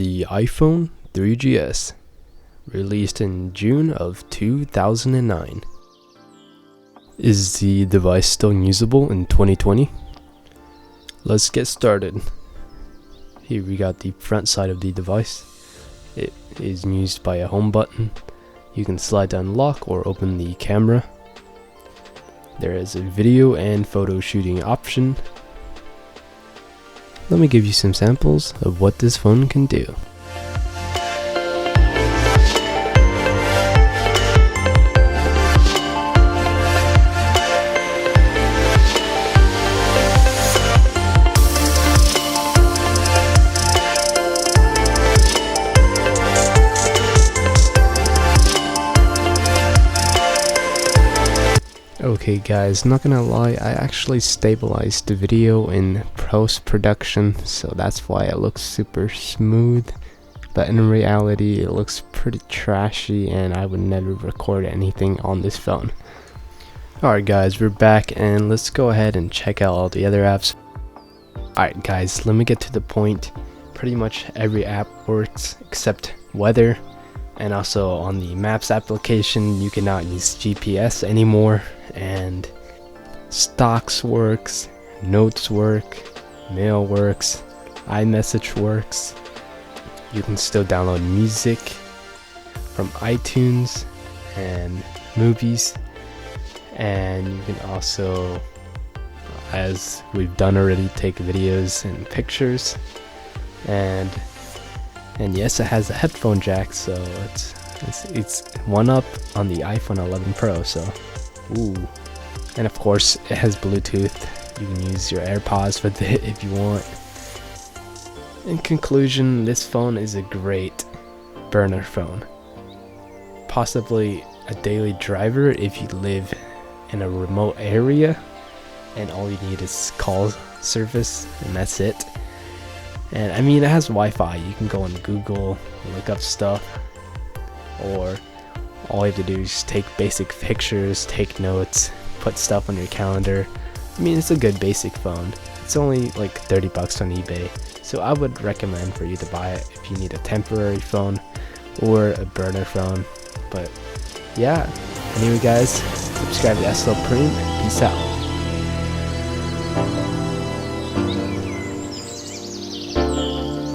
the iPhone 3GS, released in June of 2009. Is the device still usable in 2020? Let's get started. Here we got the front side of the device. It is used by a home button. You can slide to unlock or open the camera. There is a video and photo shooting option. Let me give you some samples of what this phone can do. Okay guys, not gonna lie, I actually stabilized the video in post-production, so that's why it looks super smooth, but in reality it looks pretty trashy and I would never record anything on this phone. Alright guys, we're back and let's go ahead and check out all the other apps. Alright guys, let me get to the point. Pretty much every app works except weather, and also on the Maps application you cannot use GPS anymore, and Stocks works, Notes work, Mail works, iMessage works. You can still download music from iTunes and movies, and you can also, as we've done already, take videos and pictures. And yes, it has a headphone jack, so it's one up on the iPhone 11 Pro. So, ooh, and of course it has Bluetooth. You can use your AirPods with it if you want. In conclusion, this phone is a great burner phone, possibly a daily driver if you live in a remote area and all you need is call service and that's it. And I mean, it has Wi-Fi. You can go on Google, look up stuff, or all you have to do is take basic pictures, take notes, put stuff on your calendar. I mean, it's a good basic phone. It's only like 30 bucks on eBay, so I would recommend for you to buy it if you need a temporary phone or a burner phone. But yeah, anyway guys, subscribe to SL Preem and peace out.